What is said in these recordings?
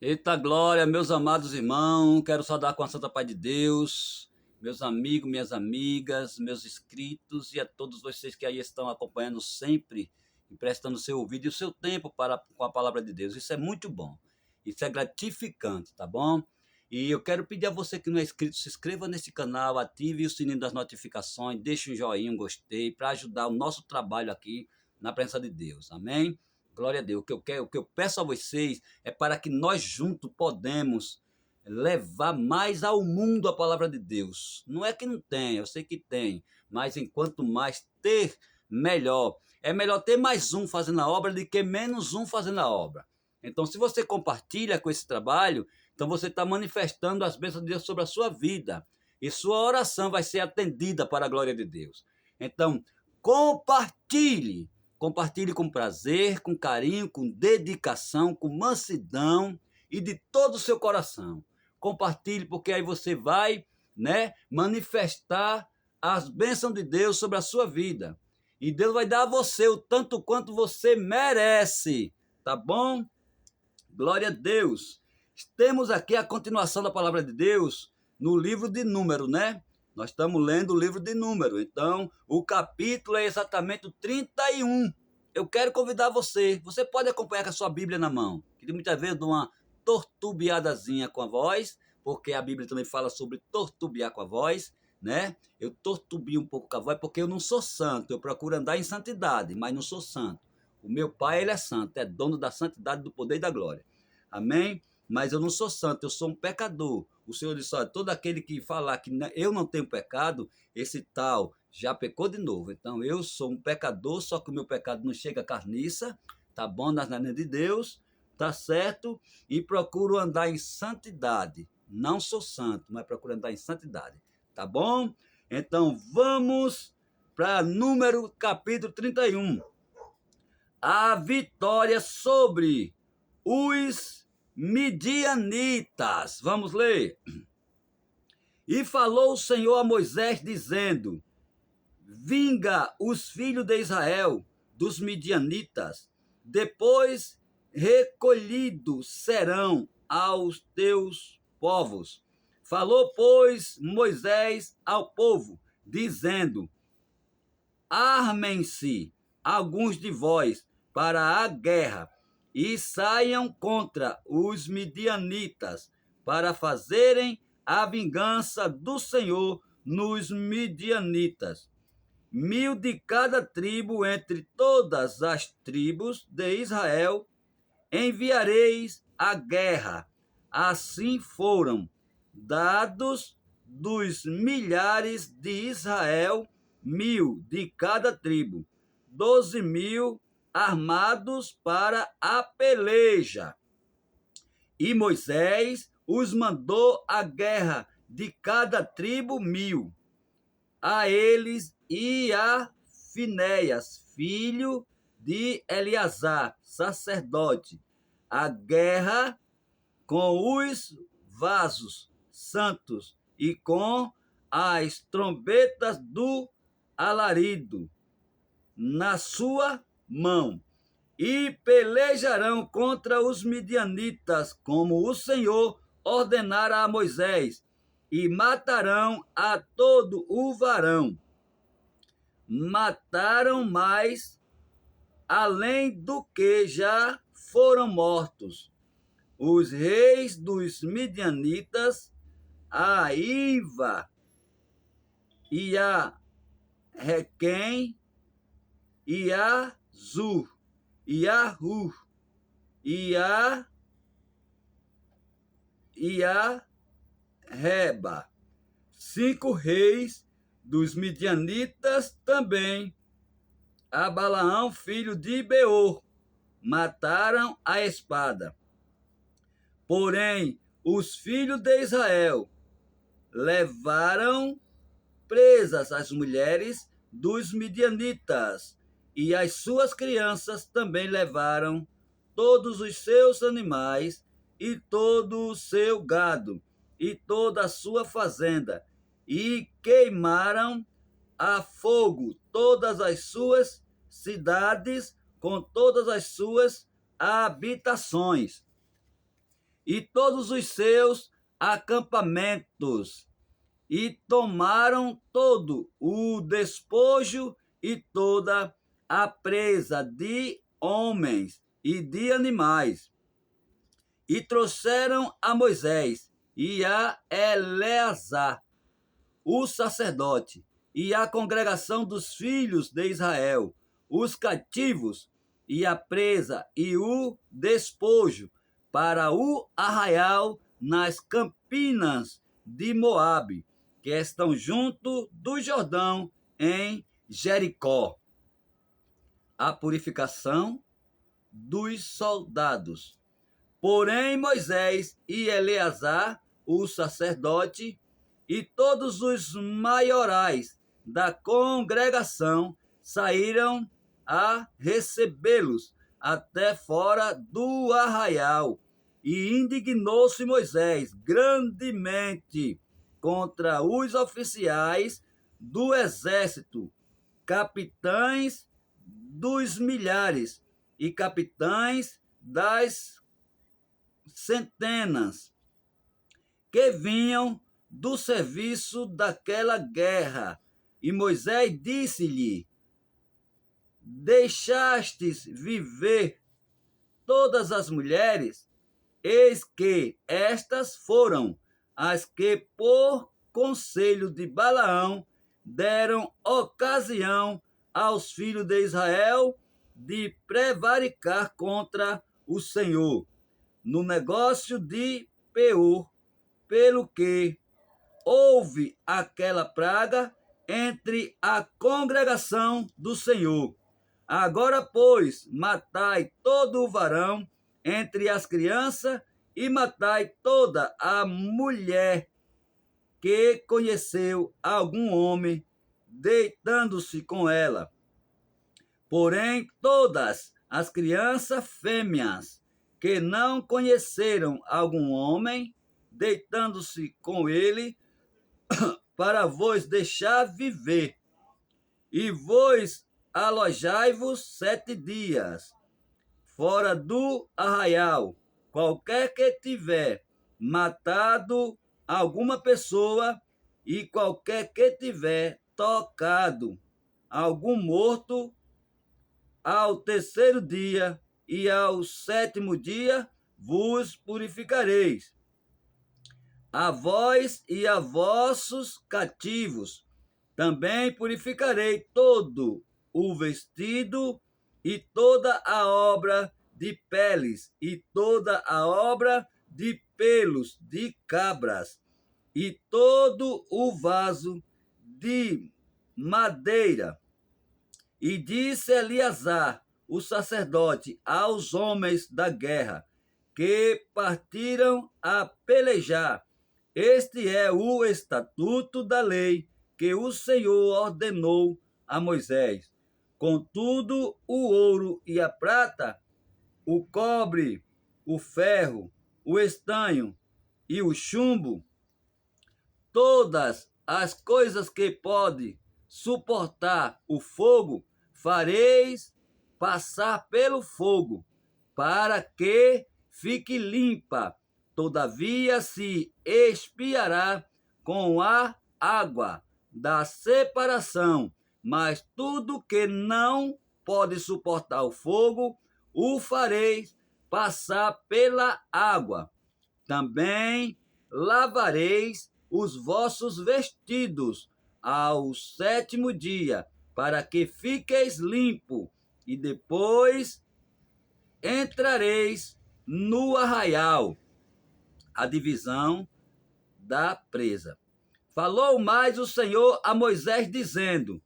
Eita glória, meus amados irmãos, quero saudar com a santa paz de Deus, meus amigos, minhas amigas, meus inscritos e a todos vocês que aí estão acompanhando sempre e prestando seu ouvido e o seu tempo com a palavra de Deus. Isso é muito bom, isso é gratificante, tá bom? E eu quero pedir a você que não é inscrito, se inscreva nesse canal, ative o sininho das notificações, deixe um joinha, um gostei, para ajudar o nosso trabalho aqui na presença de Deus, amém? Glória a Deus. O que eu peço a vocês é para que nós juntos podemos levar mais ao mundo a palavra de Deus. Não é que não tem, eu sei que tem, mas enquanto mais ter, melhor. É melhor ter mais um fazendo a obra do que menos um fazendo a obra. Então, se você compartilha com esse trabalho, então você está manifestando as bênçãos de Deus sobre a sua vida. E sua oração vai ser atendida para a glória de Deus. Então, compartilhe. Compartilhe com prazer, com carinho, com dedicação, com mansidão e de todo o seu coração. Compartilhe, porque aí você vai, manifestar as bênçãos de Deus sobre a sua vida. E Deus vai dar a você o tanto quanto você merece, tá bom? Glória a Deus. Temos aqui a continuação da palavra de Deus no livro de Número, né? Nós estamos lendo o livro de Número. Então, o capítulo é exatamente o 31. Eu quero convidar você. Você pode acompanhar com a sua Bíblia na mão. Que muitas vezes eu dou uma tortubiadazinha com a voz, porque a Bíblia também fala sobre tortubiar com a voz, né? Eu tortubio um pouco com a voz porque eu não sou santo. Eu procuro andar em santidade, mas não sou santo. O meu pai, ele é santo, é dono da santidade, do poder e da glória. Amém? Mas eu não sou santo, eu sou um pecador. O Senhor disse, olha, todo aquele que falar que eu não tenho pecado, esse tal já pecou de novo. Então eu sou um pecador, só que o meu pecado não chega à carniça, tá bom? Nas narinas de Deus, tá certo? E procuro andar em santidade. Não sou santo, mas procuro andar em santidade. Tá bom? Então vamos para Número capítulo 31. A vitória sobre os midianitas. Vamos ler. E falou o Senhor a Moisés, dizendo: vinga os filhos de Israel dos midianitas, depois recolhidos serão aos teus povos. Falou, pois, Moisés ao povo, dizendo: armem-se alguns de vós para a guerra e saiam contra os midianitas para fazerem a vingança do Senhor nos midianitas. 1000 de cada tribo entre todas as tribos de Israel enviareis à guerra. Assim foram dados dos milhares de Israel 1000 de cada tribo, 12.000 armados para a peleja. E Moisés os mandou à guerra de cada tribo 1000. A eles e a Finéias, filho de Eleazar, sacerdote, a guerra com os vasos santos e com as trombetas do alarido na sua mão, e pelejarão contra os midianitas, como o Senhor ordenara a Moisés, e matarão a todo o varão. Mataram mais, além do que já foram mortos, os reis dos midianitas, a Iva e a Requem, e a Zur, e a Hur, e a Reba. 5 reis dos midianitas também, a Balaão, filho de Beor, mataram a espada. Porém, os filhos de Israel levaram presas as mulheres dos midianitas, e as suas crianças também levaram todos os seus animais e todo o seu gado e toda a sua fazenda, e queimaram a fogo todas as suas cidades com todas as suas habitações. e todos os seus acampamentos, e tomaram todo o despojo e toda a presa de homens e de animais, e trouxeram a Moisés e a Eleazar, o sacerdote, e a congregação dos filhos de Israel, os cativos, e a presa, e o despojo, para o arraial nas campinas de Moabe, que estão junto do Jordão, em Jericó. A purificação dos soldados. Porém, Moisés e Eleazar, o sacerdote, e todos os maiorais da congregação saíram a recebê-los até fora do arraial. E indignou-se Moisés grandemente contra os oficiais do exército, capitães dos milhares e capitães das centenas, que vinham do serviço daquela guerra. E Moisés disse-lhe: deixastes viver todas as mulheres? Eis que estas foram as que, por conselho de Balaão, deram ocasião aos filhos de Israel de prevaricar contra o Senhor no negócio de Peor, pelo que houve aquela praga entre a congregação do Senhor. Agora, pois, matai todo o varão entre as crianças e matai toda a mulher que conheceu algum homem, deitando-se com ela. Porém, todas as crianças fêmeas que não conheceram algum homem, deitando-se com ele, para vos deixar viver, e vos alojai-vos 7 dias, fora do arraial. Qualquer que tiver matado alguma pessoa, e qualquer que tiver tocado algum morto, ao 3º dia e ao 7º dia vos purificareis, a vós e a vossos cativos. Também purificarei todo o vestido e toda a obra de peles e toda a obra de pelos de cabras e todo o vaso de madeira. E disse Eleazar, o sacerdote, aos homens da guerra que partiram a pelejar: este é o estatuto da lei que o Senhor ordenou a Moisés. Contudo, o ouro e a prata, o cobre, o ferro, o estanho e o chumbo, todas as coisas que pode suportar o fogo, fareis passar pelo fogo, para que fique limpa. Todavia se expiará com a água da separação, mas tudo que não pode suportar o fogo, o fareis passar pela água. Também lavareis os vossos vestidos ao 7º dia, para que fiqueis limpo, e depois entrareis no arraial. A divisão da presa. Falou mais o Senhor a Moisés, dizendo: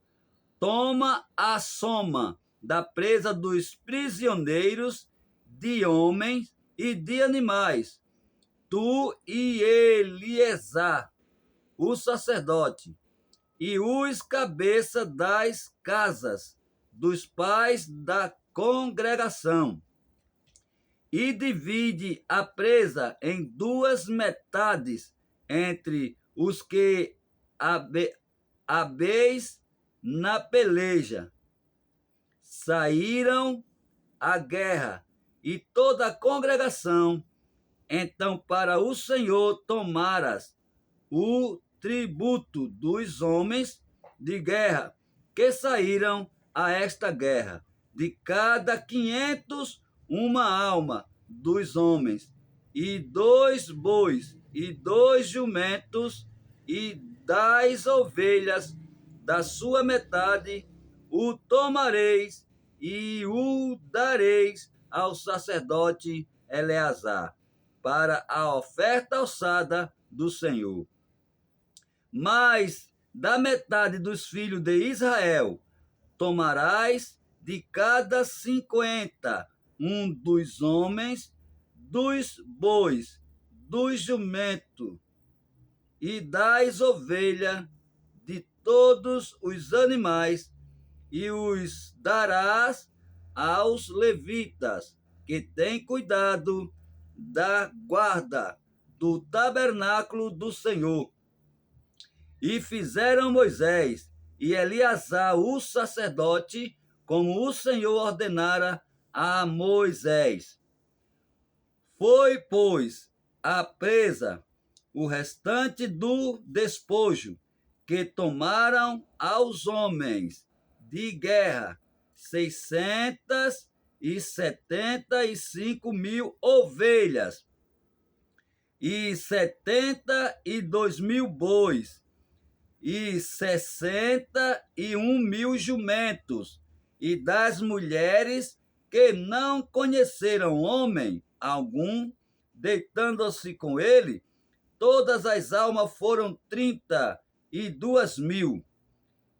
toma a soma da presa dos prisioneiros, de homens e de animais, tu e Eleazar, o sacerdote, e os cabeças das casas dos pais da congregação, e divide a presa em 2 metades entre os que habeis na peleja. Saíram à guerra, e toda a congregação Então para o Senhor tomaras o tributo dos homens de guerra que saíram a esta guerra, de cada 500 uma alma dos homens, e 2 bois, e 2 jumentos, e das ovelhas da sua metade, o tomareis e o dareis ao sacerdote Eleazar, para a oferta alçada do Senhor. Mas da metade dos filhos de Israel tomarás de cada 50 um dos homens, dos bois, dos jumentos e das ovelhas, de todos os animais, e os darás aos levitas, que têm cuidado da guarda do tabernáculo do Senhor. E fizeram Moisés e Eleazar o sacerdote, como o Senhor ordenara a Moisés. Foi, pois, a presa o restante do despojo que tomaram aos homens de guerra 675.000 ovelhas e 72.000 bois e 61.000 jumentos, e das mulheres que não conheceram homem algum, deitando-se com ele, todas as almas foram 32.000,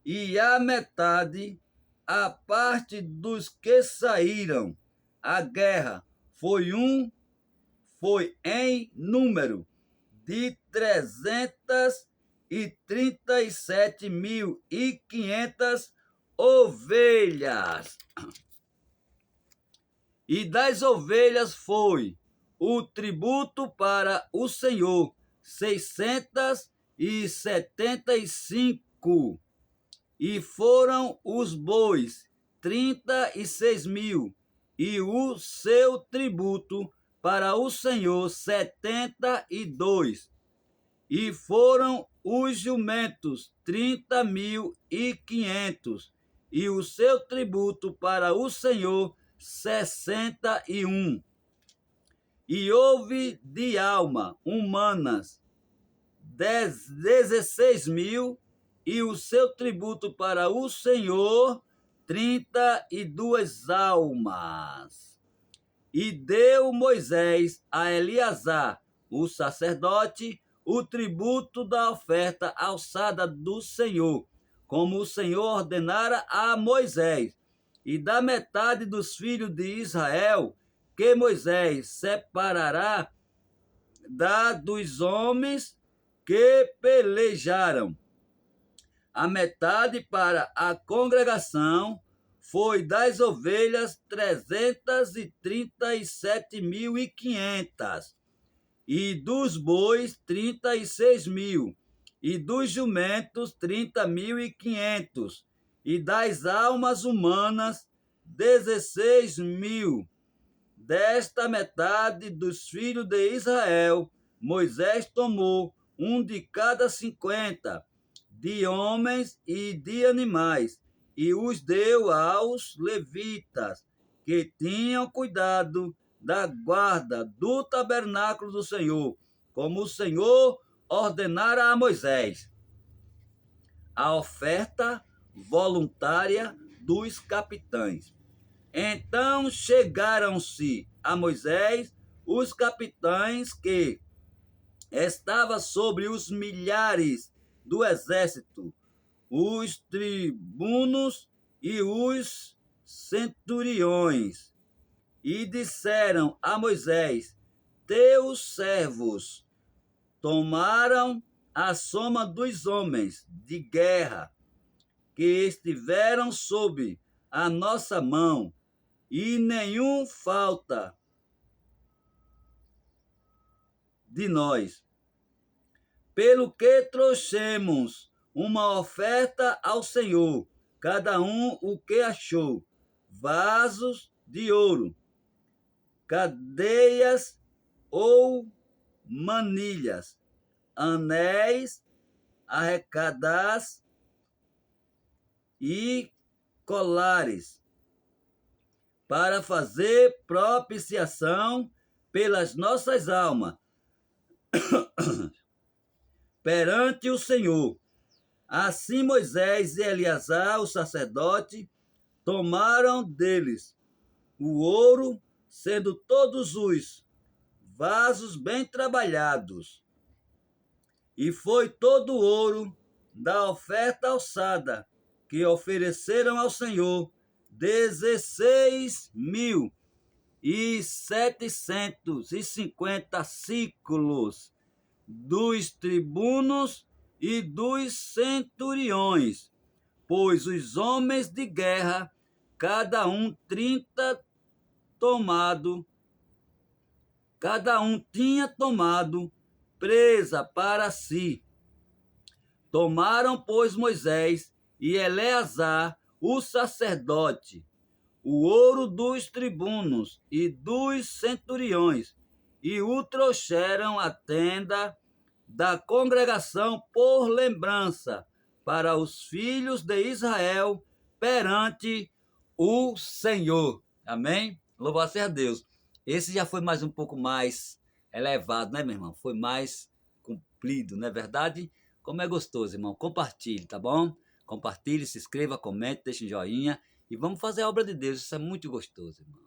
e a metade, a parte dos que saíram à guerra, foi em número de 337.500 ovelhas. E das ovelhas foi o tributo para o Senhor 675, e foram os bois 36.000, e o seu tributo para o Senhor 72, e foram os jumentos 30.500, e o seu tributo para o Senhor 61. E houve de alma humanas 16.000, e o seu tributo para o Senhor 32 almas. E deu Moisés a Eleazar, o sacerdote, o tributo da oferta alçada do Senhor, como o Senhor ordenara a Moisés. E da metade dos filhos de Israel, que Moisés separará dos homens que pelejaram, a metade para a congregação foi das ovelhas 337.500, e dos bois 36.000, e dos jumentos 30.500, e das almas humanas 16.000. Desta metade dos filhos de Israel, Moisés tomou um de cada 50, de homens e de animais, e os deu aos levitas, que tinham cuidado da guarda do tabernáculo do Senhor, como o Senhor ordenara a Moisés. A oferta voluntária dos capitães. Então chegaram-se a Moisés os capitães que estavam sobre os milhares do exército, os tribunos e os centuriões, e disseram a Moisés: teus servos tomaram a soma dos homens de guerra que estiveram sob a nossa mão, e nenhum falta de nós. Pelo que trouxemos uma oferta ao Senhor, cada um o que achou: vasos de ouro, cadeias ou manilhas, anéis, arrecadas e colares, para fazer propiciação pelas nossas almas perante o Senhor. Assim Moisés e Eleazar, o sacerdote, tomaram deles o ouro, sendo todos os vasos bem trabalhados. E foi todo o ouro da oferta alçada que ofereceram ao Senhor 16.750 ciclos dos tribunos e dos centuriões, pois os homens de guerra, cada um 30 tomado, cada um tinha tomado presa para si. Tomaram, pois, Moisés e Eleazar, o sacerdote, o ouro dos tribunos e dos centuriões, e o trouxeram à tenda da congregação por lembrança para os filhos de Israel perante o Senhor. Amém? Louvado seja Deus. Esse já foi mais um pouco mais elevado, né, meu irmão? Foi mais cumprido, não é verdade? Como é gostoso, irmão. Compartilhe, tá bom? Compartilhe, se inscreva, comente, deixe um joinha e vamos fazer a obra de Deus. Isso é muito gostoso, irmão.